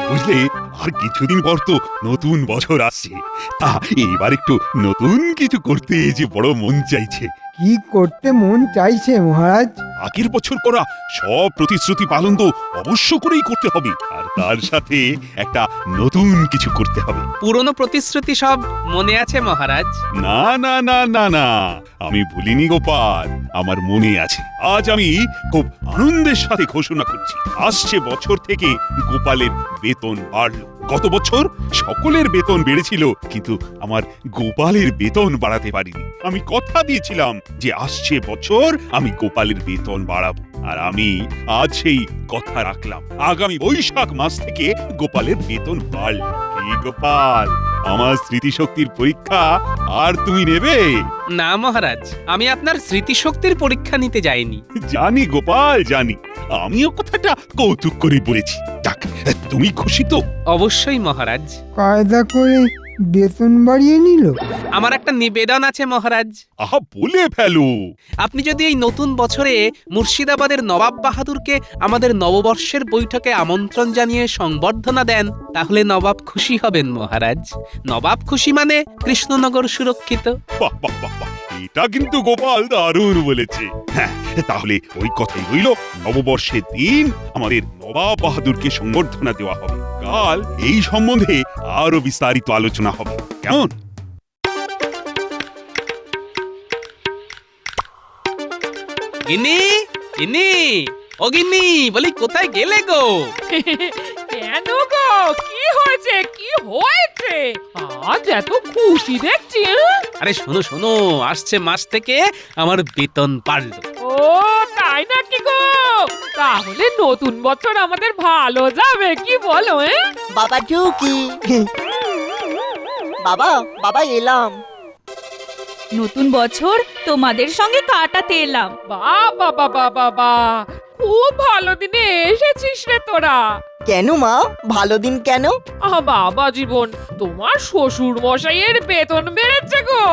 বুঝলে, আর কিছুদিন পর তো নতুন বছর আসছে। তা এবার একটু নতুন কিছু করতে যে বড় মন চাইছে। কি করতে মন চাইছে মহারাজ? আগের বছর করা সব প্রতিশ্রুতি পালন তো অবশ্য করেই করতে হবে, আর তার সাথে একটা নতুন কিছু করতে হবে। পুরনো প্রতিশ্রুতি সব মনে আছে মহারাজ? না না না না না, আমি ভুলিনি গোপাল, আমার মনে আছে। আজ আমি খুব আনন্দের সাথে ঘোষণা করছি, আসছে বছর থেকে গোপালের বেতন বাড়লো। গত বছর সকলের বেতন বেড়েছিল, কিন্তু আমার গোপালের বেতন বাড়াতে পারিনি। আমি কথা দিয়েছিলাম যে আসছে বছর আমি গোপালের বেতন বাড়াবো, আর আমি আজ সেই কথা রাখলাম। আগামী বৈশাখ মাস থেকে গোপালের বেতন বাড়ল। কি গোপাল, আমার স্মৃতিশক্তির পরীক্ষা আর তুমি নেবে? না মহারাজ, আমি আপনার স্মৃতিশক্তির পরীক্ষা নিতে যাইনি। জানি গোপাল, জানি। আমিও কথাটা কৌতুক করে বলেছি। যাক, তুমি খুশি তো? অবশ্যই মহারাজ। কায়দা করে বেতন বাড়িয়ে নিল। আমার একটা নিবেদন আছে মহারাজ। আহা, বলে ফেলো। আপনি যদি এই নতুন বছরে মুর্শিদাবাদের নবাব বাহাদুরকে আমাদের নববর্ষের বৈঠকে আমন্ত্রণ জানিয়ে সংবর্ধনা দেন, তাহলে নবাব খুশি হবেন মহারাজ। নবাব খুশি মানে কৃষ্ণনগর সুরক্ষিত। বাহ বাহ বাহ বাহ, এটা কিন্তু গোপাল দারুণ বলেছে। হ্যাঁ, তাহলে ওই কথাই রইল। নববর্ষের দিন আমাদের নবাব বাহাদুরকে সংবর্ধনা দেওয়া হবে। কাল এই সম্বন্ধে আরো বিস্তারিত আলোচনা হবে, কেমন? গিন্নি, গিন্নি, ও গিন্নি, বলি কোথায় গেলে গো? কেন গো, কি হয়েছে? কি হয়েছে আজ এত খুশি দেখছি? আরে শোনো শোনো, আসছে মাস থেকে আমার বেতন বাড়লো। ও তাই নাকি গো? তাহলে নতুন বছর আমাদের ভালো যাবে, কি বলো? বাবা টুকি, বাবা বাবা এলাম। নতুন বছর তোমাদের সঙ্গে কাটাতে এলাম। বাবা বাবা বাবা, খুব ভালো দিনে এসেছিস রে তোরা। কেন মা, ভালো দিন কেন? বাবা জীবন, তোমার শ্বশুর মশাইয়ের বেতন বেড়েছে গো।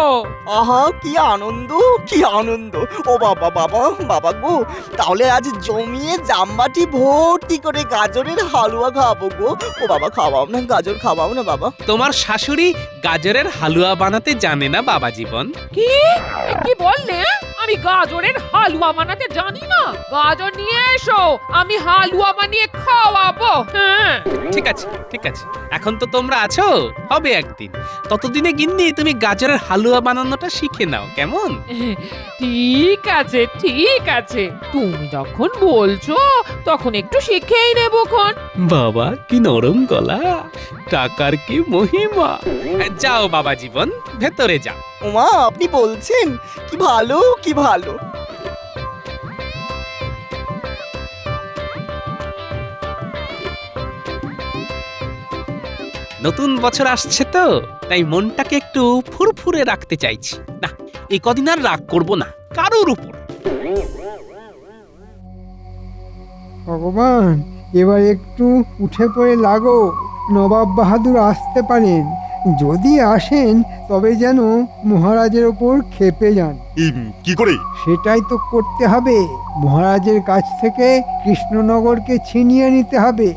আহা, কি আনন্দ, কি আনন্দ। ও বাবা বাবা বাবা গো, তাহলে আজ জমিয়ে জামবাটি ভর্তি করে গাজরের হালুয়া খাবো গো। ও বাবা, খাওয়াও না, গাজর খাওয়াও না বাবা। তোমার শাশুড়ি গাজরের হালুয়া বানাতে জানে না বাবা জীবন। কি কি বললে? আমি গাজরের হালুয়া বানাতে জানি না? গাজর নিয়ে এসো, আমি হালুয়া বানিয়ে খাওয়াবো। হ্যাঁ ঠিক আছে ঠিক আছে, এখন তো তোমরা আছো, হবে একদিন। ততদিনে গিন্নি তুমি গাজরের হালুয়া বানানোটা শিখে নাও, কেমন? ঠিক আছে ঠিক আছে, তুমি যখন বলছো তখন একটু শিখেই নেবো খন। বাবা কি নরম গলা, টাকার কি মহিমা। যাও বাবা জীবন, ভেতরে যাও। ওমা, আপনি বলছেন? কি ভালো, কি ভালো। নতুন বছর আসছে তো, তাই মনটাকে একটু ফুরফুরে রাখতে চাইছি। না, এই কদিন আর রাগ করব না কারোর উপর। ভগবান, এবার একটু উঠে পড়ে লাগো। নবাব বাহাদুর আসতে পারেন। যদি আসেন তবে যেন মহারাজের ওপর ক্ষেপে যান। কি করে? সেটাই তো করতে হবে। মহারাজের কাছ থেকে কৃষ্ণনগরকে ছিনিয়ে নিতে হবে,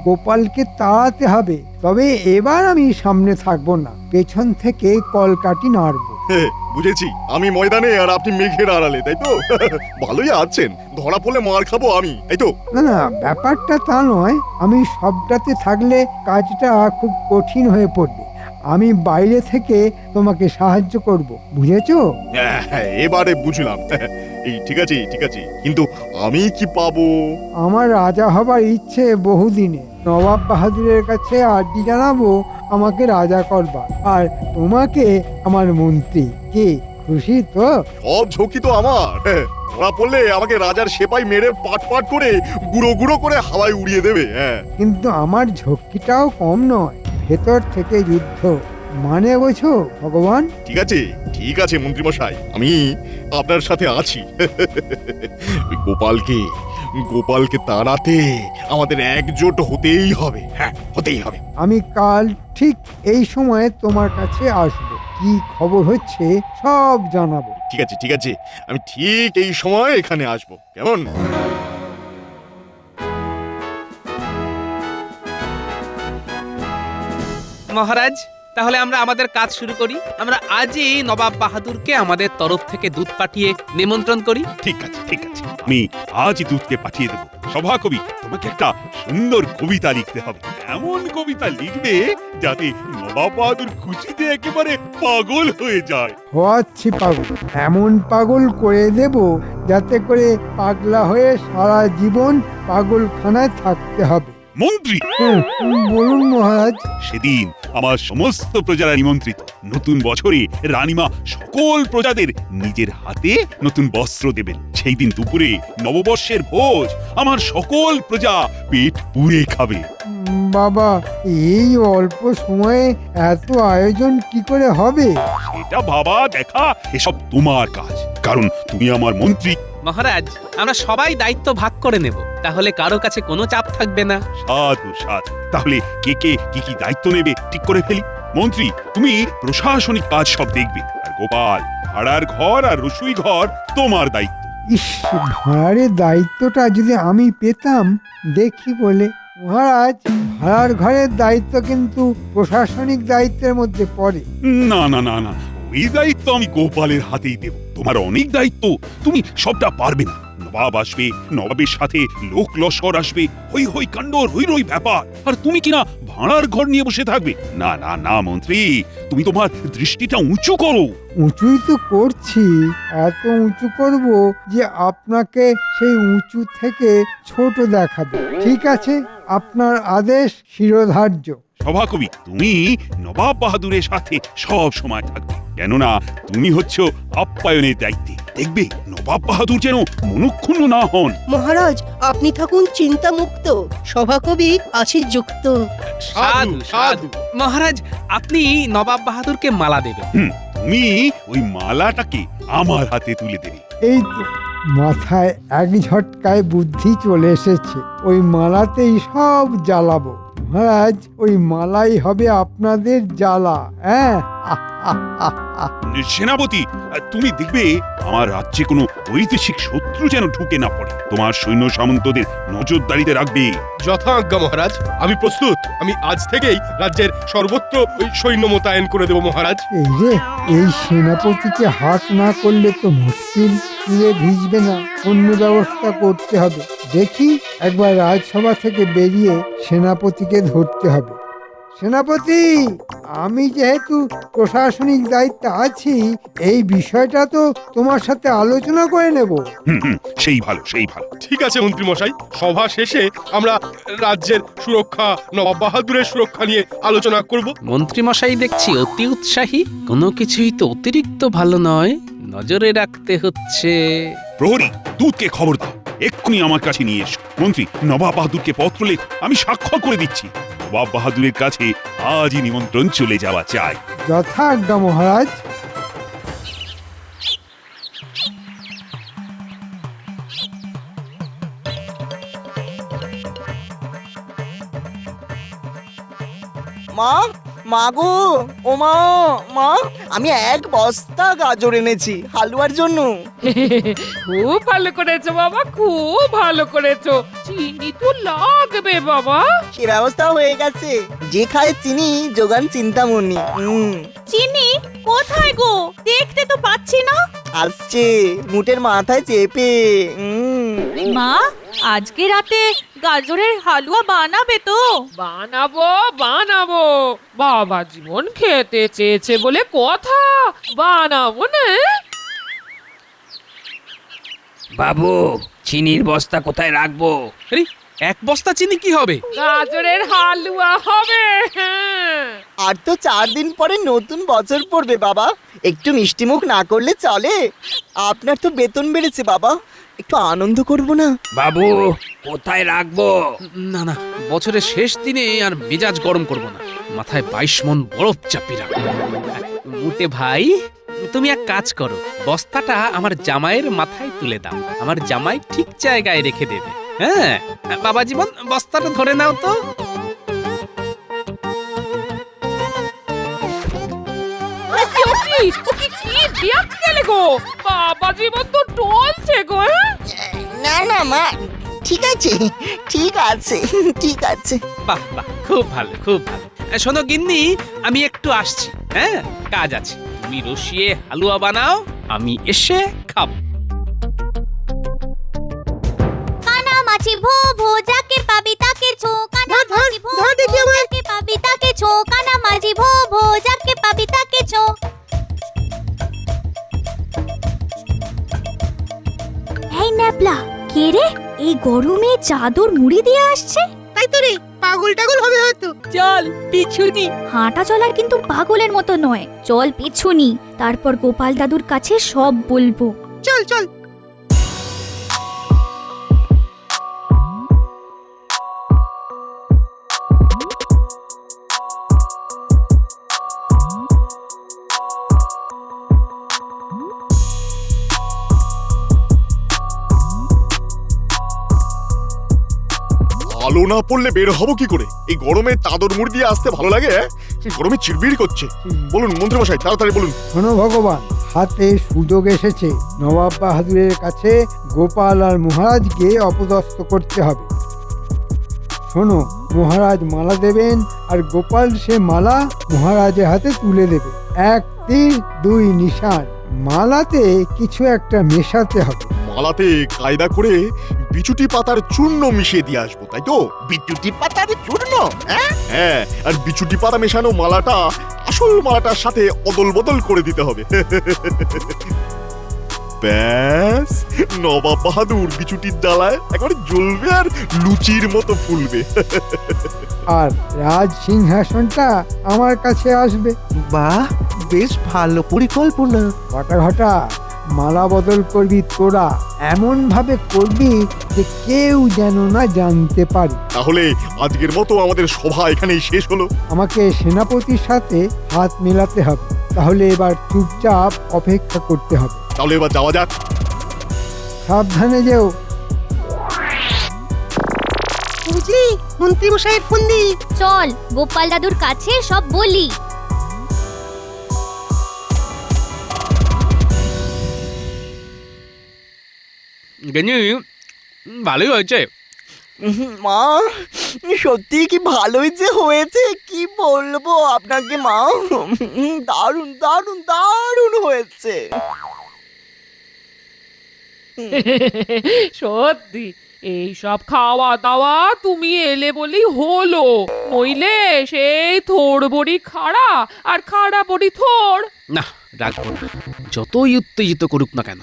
গোপালকে তাড়াতে হবে। তবে এবার আমি সামনে থাকবো না, পেছন থেকে কলকাঠি নাড়বো। বুঝেছি, আমি ময়দানে আর আপনি মেঘের আড়ালে, তাই তো? ভালোই আছেন, ধরা পড়লে মার খাবো আমি, তাই তো? না না, ব্যাপারটা তা নয়। আমি সবটাতে থাকলে কাজটা খুব কঠিন হয়ে পড়বে। আমি বাইরে থেকে তোমাকে সাহায্য করব, বুঝেছো? হ্যাঁ, এবারে বুঝলাম। এই ঠিক আছে ঠিক আছে, কিন্তু আমি কি পাবো? আমার রাজা হবার ইচ্ছে বহুদিনে। নবাব বাহাদুরের কাছে আর্জি জানাবো আমাকে রাজা করবার, আর তোমাকে আমার মন্ত্রী। কি খুশি তো? সব ঝুঁকি তো আমার। ধরা পড়লে আমাকে রাজার সেপাই মেরে পাট পাট করে গুঁড়ো গুঁড়ো করে হাওয়ায় উড়িয়ে দেবে। হ্যাঁ, কিন্তু আমার ঝক্কিটাও কম নয়। ভেতর থেকে যুদ্ধ, মানে বোঝো ভগবান? ঠিক আছে মন্ত্রীমশাই, আমি আপনার সাথে আছি। ওই গোপালকে তাড়াতে আমাদের একজোট হতেই হবে। হ্যাঁ, হতেই হবে। আমি কাল ঠিক এই সময়ে তোমার কাছে আসব। কি খবর হচ্ছে সব জানাবো। ঠিক আছে, আমি ঠিক এই সময় এখানে আসবো, কেমন? মহারাজ তাহলে আমরা আমাদের কাজ শুরু করি। আমরা আজই নবাব বাহাদুরকে আমাদের তরফ থেকে দুধ পাঠিয়ে নিমন্ত্রণ করি। ঠিক আছে ঠিক আছে, আমি আজ দুধকে পাঠিয়ে দেবো। সভাকবি, তোমাকে একটা সুন্দর কবিতা লিখতে হবে। এমন কবিতা লিখবে যাতে নবাব বাহাদুর খুশিতে একেবারে পাগল হয়ে যায়। হওয়াচ্ছি পাগল, এমন পাগল করে দেব যাতে করে পাগলা হয়ে সারা জীবন পাগলখানায় থাকতে হবে। মন্ত্রী, বলুন মহারাজ। সেদিন আমার সমস্ত প্রজারা নিমন্ত্রিত। নতুন বছরে রানীমা সকল প্রজাদের নিজের হাতে নতুন বস্ত্র দেবেন। সেই দিন দুপুরে নববর্ষের ভোজ আমার সকল প্রজা পেট পুড়ে খাবে। বাবা, এই অল্প সময়ে এত আয়োজন কি করে হবে? সেটা বাবা দেখা এসব তোমার কাজ, কারণ তুমি আমার মন্ত্রী। মহারাজ আমরা সবাই দায়িত্ব ভাগ করে নেব, তাহলে কারো কাছে কোনো চাপ থাকবে না। সাধু সাধু, তাহলে কে কে কি দায়িত্ব নেবে ঠিক করে ফেলি। মন্ত্রী, তুমি প্রশাসনিক কাজ সব দেখবে, আর গোপাল ভাড়ার ঘর আর রসুই ঘর তোমার দায়িত্ব। ইস, ভাড়ারের দায়িত্বটা যদি আমি পেতাম। দেখি বলে মহারাজ, ভাড়ার ঘরের দায়িত্ব কিন্তু প্রশাসনিক দায়িত্বের মধ্যে পড়ে। না না না না, ওই দায়িত্ব আমি গোপালের হাতেই দেব। তোমার অনেক দায়িত্ব, তুমি সবটা পারবে না। নবাব আসবে, নবাবের সাথে লোক লস্কর আসবে, হই হই কাণ্ড, রই রই ব্যাপার, আর তুমি কিনা ভাড়ার ঘর নিয়ে বসে থাকবে। না না না মন্ত্রী, তুমি তোমার দৃষ্টিটা উঁচু করো। উঁচুই তো করছি, এত উঁচু করব যে আপনাকে সেই উঁচু থেকে ছোট দেখাবে। ঠিক আছে, আপনার আদেশ শিরোধার্য। সভাকবি, তুমি নবাব বাহাদুরের সাথে সব সময় থাকবে, কেননা তুমি হচ্ছ আপ্যায়নের দায়িত্বে। দেখবে নবাব বাহাদুর যেন মনক্ষুণ্ণ না হন। মহারাজ, আপনি থাকুন চিন্তামুক্ত, সভাকবি আছি যুক্ত। সাধু সাধু। মহারাজ আপনি নবাব বাহাদুরকে মালা দেবেন। তুমি ওই মালাটাকে আমার হাতে তুলে দেবে। এই তো মাথায় এক ঝটকায় বুদ্ধি চলে এসেছে। ওই মালাতেই সব জ্বালাবো মহারাজ, ওই মালাই হবে আপনাদের জ্বালা। হ্যাঁ, সেনাপতি, তুমি দেখবে আমার রাজ্যে কোনো বৈদেশিক শত্রু যেন ঢুকে না পড়ে। তোমার সৈন্য সামন্তদের নজরদারিতে রাখবে। যথাজ্ঞা মহারাজ, আমি প্রস্তুত। আমি আজ থেকেই রাজ্যের সর্বত্র ওই সৈন্য মোতায়েন করে দেব মহারাজ। এই রে, এই সেনাপতিকে হাত না করলে তো মুশকিল। চুলে ভিজবে না, অন্য ব্যবস্থা করতে হবে। দেখি, একবার রাজসভা থেকে বেরিয়ে সেনাপতিকে ধরতে হবে। সেনাপতি, আমি যেহেতু প্রশাসনিক দায়িত্বে আছি, এই বিষয়টা তো তোমার সাথে আলোচনা করে নেব। সেই ভালো সেই ভালো। ঠিক আছে মন্ত্রী মশাই, সভা শেষে আমরা রাজ্যের সুরক্ষা, নবাব বাহাদুরের সুরক্ষা নিয়ে আলোচনা করব। মন্ত্রী মশাই দেখছি অতি উৎসাহী। কোনো কিছুই তো অতিরিক্ত ভালো নয়, নজরে রাখতে হচ্ছে। প্রহরী, দুধকে খবর দাও, এক্ষুনি আমার কাছে নিয়ে এসো। মন্ত্রী, নবাব বাহাদুরকে পত্র লেখ, আমি স্বাক্ষর করে দিচ্ছি। নবাব বাহাদুরের কাছে আজই নিমন্ত্রণ চলে যাওয়া চাই। যথাজ্ঞা মহারাজ। মা, মা গো, ও মা, মা, আমি এক বস্তা গাজর এনেছি হালুয়ার জন্য। খুব ভালো করেছো বাবা, খুব ভালো করেছো। চিনি তো লাগবে বাবা। সে ব্যবস্থা হয়ে গেছে, যে খায় চিনি যোগান চিন্তামণি। চিনি কোথায় গো? দেখতে তো পাচ্ছি না। আসছে মুটের মাথায় চেপে। মা, আজকে রাতে গাজরের হালুয়া বানাবে তো? বানাবো বানাবো, বাবা জীবন খেতে চেয়েছে বলে কথা, বানাবো না। বাবু, চিনির বস্তা কোথায় রাখবো? আরে, এক বস্তা চিনি কি হবে? গাজরের হালুয়া হবে। আর তো 4 দিন পরে নতুন বছর পড়বে বাবা, একটু মিষ্টিমুখ না করলে চলে? আপনার তো বেতন বেড়েছে বাবা, একটু আনন্দ করব না? বাবু, কোথায় রাখবো? না না, বছরের শেষ দিনে আর মেজাজ গরম করব না। মাথায় 22 মণ বরফ চাপিয়ে রাখবো। মুটে ভাই, তুমি এক কাজ করো, বস্তাটা আমার জামাইয়ের মাথায় তুলে দাও, আমার জামাই ঠিক জায়গায় রেখে দেবে। হ্যাঁ বাবা জীবন, বস্তাটা ধরে নাও তো। বাবা জীবন তো টলছে গো। না না মা, ঠিক আছে ঠিক আছে ঠিক আছে। বাহ বাহ, খুব ভালো খুব ভালো। শোনো গিন্নি, আমি একটু আসছি। হ্যাঁ, কাজ আছে। তুমি রসিয়ে হালুয়া বানাও, আমি এসে খাবো। কানামাছি ভো ভো যাকে পাবি তাকে ছো, কানামাছি ভো ধর দেখি ভো আমায়। যাকে পাবি তাকে ছো, কানামাছি ভো ভো যাকে পাবি তাকে ছো। এই ন্যাপলা, কে রে এই গরমে চাদর মুড়ি দিয়ে আসছে? তাই তো রে, পাগল টাগল হবে হয়তো। চল পিছুনি। হাঁটা চলার কিন্তু পাগলের মতো নয়, চল পিছুনি, তারপর গোপাল দাদুর কাছে সব বলবো। চল চল। আলো না পড়লে বের হবো কি করে? এই গরমে চাদর মুড়ি দিয়ে আসতে ভালো লাগে? গরমে চিড়বিড় করছে। বলুন মন্ত্রীমশাই, তাড়াতাড়ি বলুন। শোনো ভগবান, হাতে সুযোগ এসেছে। নবাব বাহাদুরের কাছে গোপাল আর মহারাজকে অপদস্থ করতে হবে। শোনো, মহারাজ মালা দেবেন আর গোপাল সে মালা মহারাজের হাতে তুলে দেবে। 1 তীর 2 নিশান। মালাতে কিছু একটা মেশাতে হবে। মালাতে কায়দা করে বিচুটি পাতার চূর্ণ মিশিয়ে দিয়ে আসবো, তাই তো? বিদ্যুতি পাতার চূর্ণ? হ্যাঁ, আর বিচুটি পাতা মেশানো মালাটা আসল মালাটার সাথে অদল বদল করে দিতে হবে। ব্যাস, নবাব বাহাদুর বিচুটির জ্বালায় একেবারে জ্বলবে আর লুচির মতো ফুলবে। আর রাজ সিংহাসনটা আমার কাছে আসবে। বাহ, বেশ ভালো পরিকল্পনা। ঘটা ঘটা, মালা বদল করবি তোরা, এমন ভাবে করবি যে কেউ যেন না জানতে পারে। তাহলে আজকের মতো আমাদের সভা এখানেই শেষ হলো। আমাকে সেনাপতির সাথে হাত মেলাতে হবে, তাহলে এবার চুপচাপ অপেক্ষা করতে হবে। তাহলে এবার যাওয়া যাক। সাবধানে যেও। বুঝলি, মন্ত্রী মশাইয়ের ফন্দি। চল গোপাল দাদুর কাছে সব বলি। গিন্নি, ভালোই হয়েছে। মা, সত্যি কি ভালোই যে হয়েছে, কি বলবো আপনাকে মা। দারুণ দারুণ দারুণ হয়েছে। সত্যি এই সব খাওয়া দাওয়া তুমি এলে বলেই হলো, নইলে সেই থোড় বড়ি খাড়া আর খাড়া বড়ি থোড়। না, রাখবো না, যতই উত্তেজিত করুক না কেন।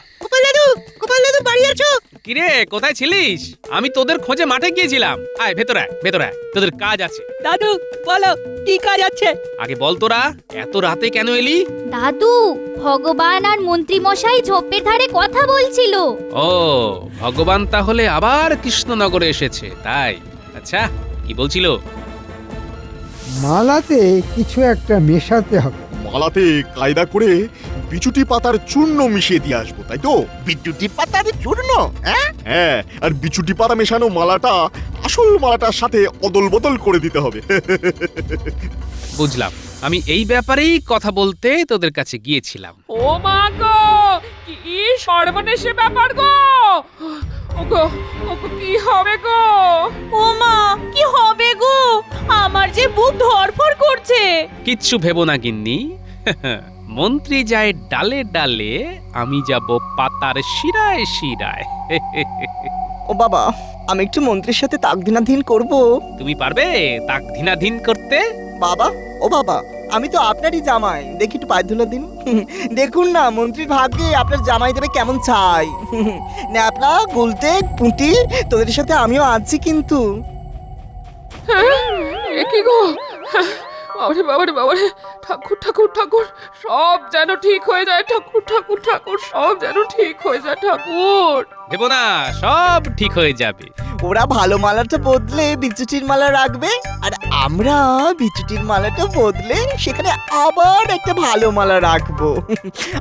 গোপাল দাদু বাড়ি আছো? কিরে, কোথায় ছিলিস? আমি তোদের খোঁজে মাঠে গিয়েছিলাম। আয় ভেতরে আয়, ভেতরে আয়, তোদের কাজ আছে। দাদু বলো, কি কাজ আছে? আগে বল, তোরা এত রাতে কেন এলি? দাদু, ভগবান আর মন্ত্রী মশাই ঝোপের ধারে কথা বলছিল। ও, ভগবান তাহলে আবার কৃষ্ণনগরে এসেছে, তাই? আচ্ছা, কি বলছিল? মালাতে কিছু একটা মেশাতে হবে। মালাতে কায়দা করে বিচুটি পাতার চূর্ণ মিশিয়ে দিয়ে আসবো, তাই তো? বিদ্যুতি পাতার চূর্ণ? হ্যাঁ, আর বিচুটি পাতা মেশানো মালাটা আসল মালাটার সাথে অদল বদল করে দিতে হবে। বুঝলাম, আমি এই ব্যাপারেই কথা বলতে তোদের কাছে গিয়েছিলাম। ও মা গো, কি সর্বনেশে ব্যাপার গো! ওগো, ওগো কি হবে গো? ও মা, কি হবে গো? আমার যে বুক ধড়ফড় করছে। কিচ্ছু ভেবো না গিন্নি। মন্ত্রী যায় ডালে ডালে, আমি যাব পাতার শিরায় শিরায়। ও বাবা, আমি একটু মন্ত্রীর সাথে তাকদিনাধীন করব। তুমি পারবে তাক ধিনাধীন করতে? বাবা, ও বাবা, আমি তো আপনারই জামাই, দেখি একটু পায়ে ধুলো দিন। দেখুন না মন্ত্রীর ভাগ্যে আপনার জামাই দেবে কেমন চাই। ন্যাপলা, গুলতে, পুঁটি, তোদের সাথে আমিও আছি কিন্তু। এ কি গো? বাবারে বাবারে বাবারে, ঠাকুর ঠাকুর ঠাকুর, সব যেন ঠিক হয়ে যায়। ঠাকুর ঠাকুর ঠাকুর, সব যেন ঠিক হয়ে যায়। ঠাকুর, ভেবো না, সব ঠিক হয়ে যাবে। ওরা ভালো মালাটা বদলে বিচুটির মালা রাখবে, আর আমরা বিচুটির মালাটা বদলে সেখানে আবার একটা ভালো মালা রাখবো।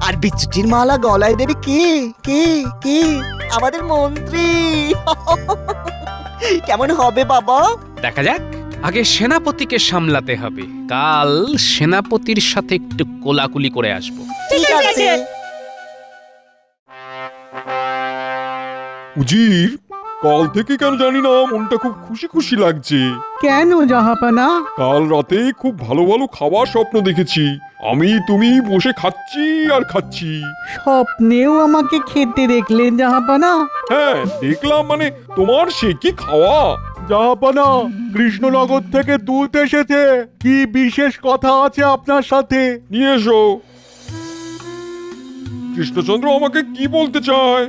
আর বিচুটির মালা গলায় দেবে কে? কে? কে? আমাদের মন্ত্রী। কেমন হবে বাবা? দেখা যাক, আগে সেনাপতিকে সামলাতে হবে। কাল সেনাপতির সাথে একটু কোলাকুলি করে আসবো। ঠিক আছে। উজির, কাল থেকে কেন জানি না মনটা খুব খুশি খুশি লাগছে। কেন জাহাপানা? কাল রাতে খুব ভালো ভালো খাবার স্বপ্ন দেখেছি। আমি তুমি বসে খাচ্ছি আর খাচ্ছি। স্বপ্নেও আমাকে খেতে দেখলেন জাহাপানা? হ্যাঁ দেখলাম, মানে তোমার সে কি খাওয়া। জাহাপানা, কৃষ্ণনগর থেকে দুধ এসেছে। কি বিশেষ কথা আছে আপনার সাথে? নিয়ে এসো। কৃষ্ণচন্দ্র আমাকে কি বলতে চায়?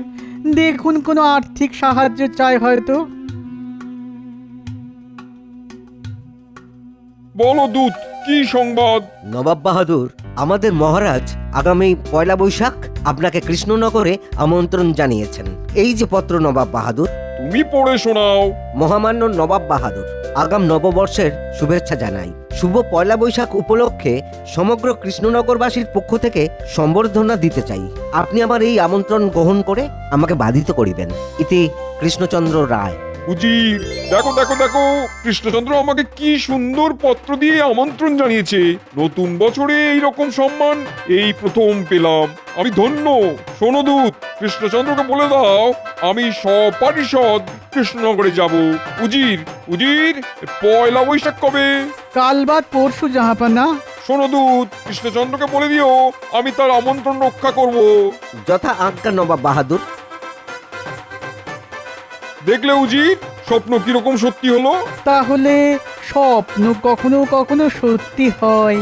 দেখুন, কোনো আর্থিক সাহায্য চাই হয়তো। বলো দূত, কি সংবাদ? নবাব বাহাদুর, আমাদের মহারাজ আগামী পয়লা বৈশাখ আপনাকে কৃষ্ণনগরে আমন্ত্রণ জানিয়েছেন। এই যে পত্র নবাব বাহাদুর। তুমি পড়ে শোনাও। মহামান্য নবাব বাহাদুর, আগাম নববর্ষের শুভেচ্ছা জানাই। শুভ পয়লা বৈশাখ উপলক্ষে সমগ্র কৃষ্ণনগরবাসীর পক্ষ থেকে সম্বর্ধনা দিতে চাই। আপনি আমার এই আমন্ত্রণ গ্রহণ করে আমাকে বাধিত করিবেন। ইতি কৃষ্ণচন্দ্র রায়। উজির, দেখো দেখো দেখো, কৃষ্ণচন্দ্র আমাকে কি সুন্দর পত্র দিয়ে আমন্ত্রণ জানিয়েছে। নতুন বছরে এই রকম সম্মান এই প্রথম পেলাম। আমি ধন্য। শোনো দূত, কৃষ্ণচন্দ্রকে বলে দাও আমি সপারিষদ কৃষ্ণনগরে যাব। উজির, উজির, পয়লা বৈশাখ কবে? কাল বাদ পরশু জাহাপানা। শোনো দূত, কৃষ্ণচন্দ্রকে বলে দিও আমি তার আমন্ত্রণ রক্ষা করব। যথা আজ্ঞা নবাব বাহাদুর। দেখলে উজির, স্বপ্ন কিরকম সত্যি হলো? তাহলে স্বপ্ন কখনো কখনো সত্যি হয়।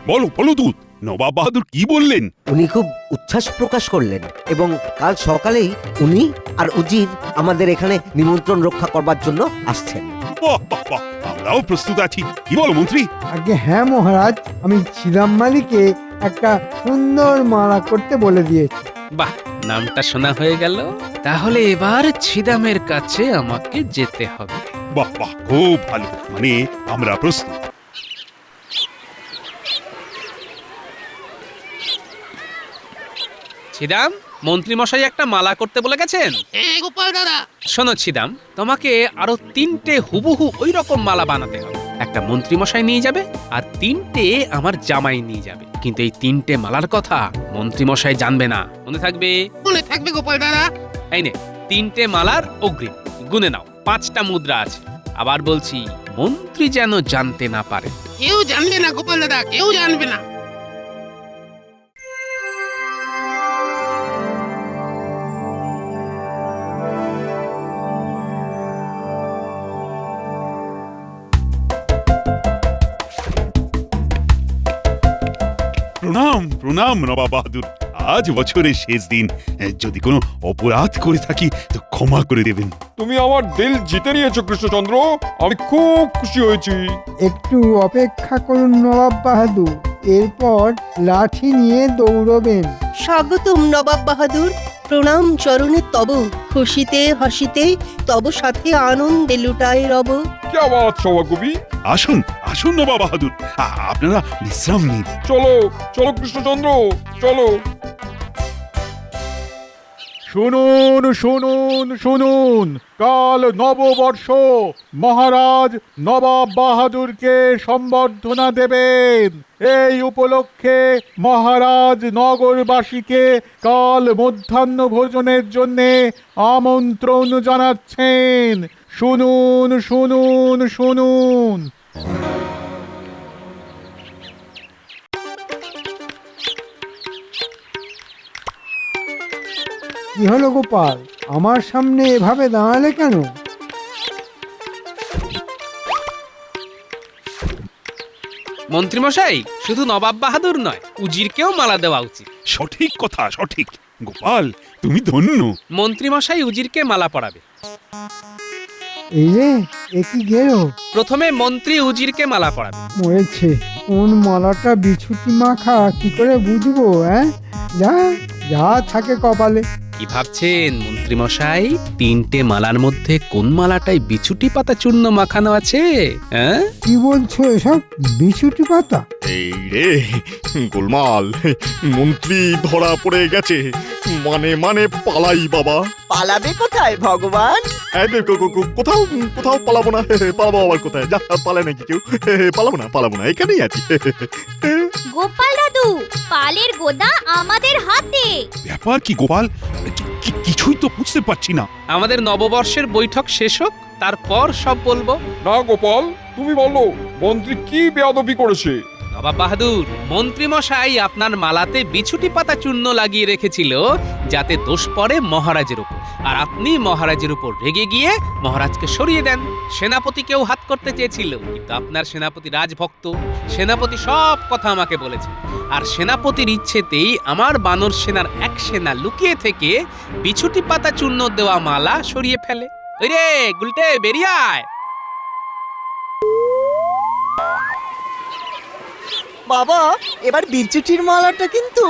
বলো বলো দূত, নবাব বাহাদুর কি বললেন? উনি খুব উচ্ছ্বাস প্রকাশ করলেন এবং কাল সকালেই উনি আর উজির আমাদের এখানে নিমন্ত্রণ রক্ষা করবার জন্য আসছেন। বাহ বাহ বাহ, আমরাও প্রস্তুত আছি। কি বলো মন্ত্রী? আগে হ্যাঁ মহারাজ, আমি ছিলাম মালিকে একটা সুন্দর মালা করতে বলে দিয়েছি। বাহ, নামটা শোনা হয়ে গেল। তাহলে এবার ছিদামের কাছে আমাকে যেতে হবে। বাহ বাহ, খুব ভালো, মানে আমরা প্রস্তুত। ছিদাম, মন্ত্রী মশাই একটা মালা করতে বলে গেছেন। গোপাল দাদা, শোনো ছিদাম, তোমাকে আরো 3টে হুবহু ওই রকম মালা বানাতে হবে। একটা মন্ত্রী মশাই নিয়ে যাবে আর 3টে আমার জামাই নিয়ে যাবে। কিন্তু এই 3টে মালার কথা মন্ত্রী মশাই জানবে না, মনে থাকবে? মনে থাকবে গোপাল দাদা। এই নে 3টে মালার অগ্রিম, গুনে নাও। 5টা মুদ্রা আছে। আবার বলছি, মন্ত্রী যেন জানতে না পারে। কেউ জানবে না গোপাল দাদা, কেউ জানবে না। প্রণাম প্রণাম নবাব বাহাদুর। আজ বছরের শেষ দিন, যদি কোনো অপরাধ করে থাকি তো ক্ষমা করে দেবেন। তুমি আমার দিল জিতে নিয়েছো কৃষ্ণচন্দ্র, আমি খুব খুশি হয়েছি। একটু অপেক্ষা করুন নবাব বাহাদুর, এরপর লাঠি নিয়ে দৌড়বেন। স্বাগতম নবাব বাহাদুর, প্রণাম চরণে তব। খুশিতে হাসিতে তব সাথে আনন্দে লুটায় রব। কি আওয়াজ সভাকবি? আসুন আসুন নবাব বাহাদুর, আপনারা বিশ্রাম নিন। চলো চলো কৃষ্ণচন্দ্র, চলো। শুনুন শুনুন শুনুন, কাল নববর্ষ। মহারাজ নবাব বাহাদুরকে সম্বর্ধনা দেবেন। এই উপলক্ষে মহারাজ নগরবাসীকে কাল মধ্যাহ্ন ভোজনের জন্য আমন্ত্রণ জানাচ্ছেন। শুনুন শুনুন শুনুন। কি হলো গোপাল, আমার সামনে এভাবে দাঁড়ালে কেন? মন্ত্রী মশাই, শুধু নবাব বাহাদুর নয়, উজিরকেও মালা দেওয়া উচিত। সঠিক কথা, সঠিক। গোপাল, তুমি ধন্য। মন্ত্রী মশাই উজিরকে মালা পরাবে। এই রে, এ কি গেল? প্রথমে মন্ত্রী উজিরকে মালা পরাবে। মরেছে, কোন মালাটা বিছুটি মাখা কি করে বুঝবো? যা যা থাকে কপালে। কি ভাবছেন মন্ত্রী মশাই, 3টে মালার মধ্যে কোন মালাটায় বিছুটি পাতা চূর্ণ মাখানো আছে? কি বলছো এসব? বিছুটি পাতা? এই রে গোলমাল, মন্ত্রী ধরা পড়ে গেছে। মানে মানে পালাই বাবা। পালাবে কোথায় ভগবান? এই রে, কোথাও কোথাও পালাবো না। পালাবো আবার কোথায়? যা, পালে নাকি কেউ? পালাবো না, এখানেই আছি। গোপাল দাদু পালের গোদা আমাদের হাতে। ব্যাপার কি গোপাল? কিছুই তো বুঝতে পারছি না। আমাদের নববর্ষের বৈঠক শেষ হোক, তারপর সব বলবো। না গোপাল, তুমি বলো মন্ত্রী কি বেয়াদবি করেছে? নবাব বাহাদুর, মন্ত্রী মশাই আপনার মালাতে বিছুটি পাতা চূর্ণ লাগিয়ে রেখেছিল যাতে দোষ পড়ে মহারাজের উপর, আর আপনি মহারাজের উপর রেগে গিয়ে মহারাজকে সরিয়ে দেন। সেনাপতিকেও হাত করতে চেয়েছিল, কিন্তু আপনার সেনাপতি রাজভক্ত। সেনাপতি সব কথা আমাকে বলেছে, আর সেনাপতির ইচ্ছেতেই আমার বানর সেনার এক সেনা লুকিয়ে থেকে বিছুটি পাতা চূর্ণ দেওয়া মালা সরিয়ে ফেলে। ওই রে গুলটে, বেরিয়ে আয়। বাবা, এবার বিচ্যুটির মালাটা কিন্তু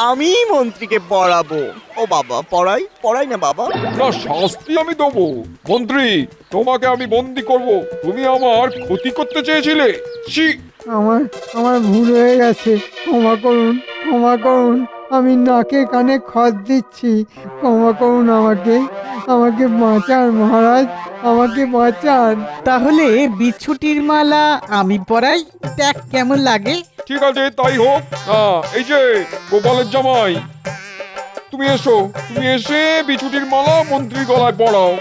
আমি মন্ত্রীকে পরাবো। ও বাবা, পড়াই না বাবা। না, শাস্তি আমি দেবো। মন্ত্রী, তোমাকে আমি বন্দি করব। তুমি আমার ক্ষতি করতে চেয়েছিলে। ছি! আমার ভুল হয়ে গেছে, ক্ষমা করুন। আমি নাকে কানে খত দিচ্ছি, ক্ষমা করুন আমাকে বাঁচান মহারাজ, আমাকে বাঁচান। তাহলে বিছুটির মালা আমি পরাই, দেখ কেমন লাগে। ঠিক আছে, তাই হোক। এই যে গোপালের জামাই, তুমি এসে বিছুটির মালা মন্ত্রীর গলায় পড়াও।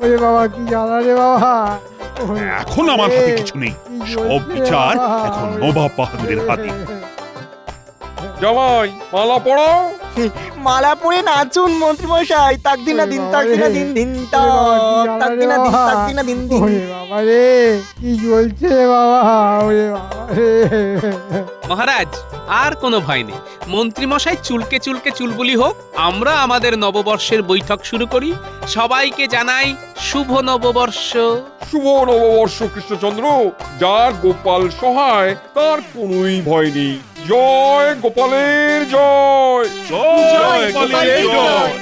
ওরে বাবা কি জ্বালা রে বাবা। এখন আমার হাতে কিছু নেই, সব বিচার এখন নবাব বাহাদুরের হাতে। জামাই, মালা পড়াও। মালা পরে নাচুন মন্ত্রী মশাই। তাক দিনা দিন দিন তাক দিনা দিন। ওরে বাবা রে, কি জ্বলছে রে বাবা, ওরে বাবা রে। মহারাজ, আর কোনো ভয় নেই। মন্ত্রী মশাই চুলকে চুলবুলি হোক, আমরা আমাদের নববর্ষের বৈঠক শুরু করি। সবাইকে জানাই শুভ নববর্ষ। শুভ নববর্ষ কৃষ্ণচন্দ্র। যার গোপাল সহায় তার কোনোই ভয় নেই। জয় গোপালের জয়। জয় গোপালের জয়।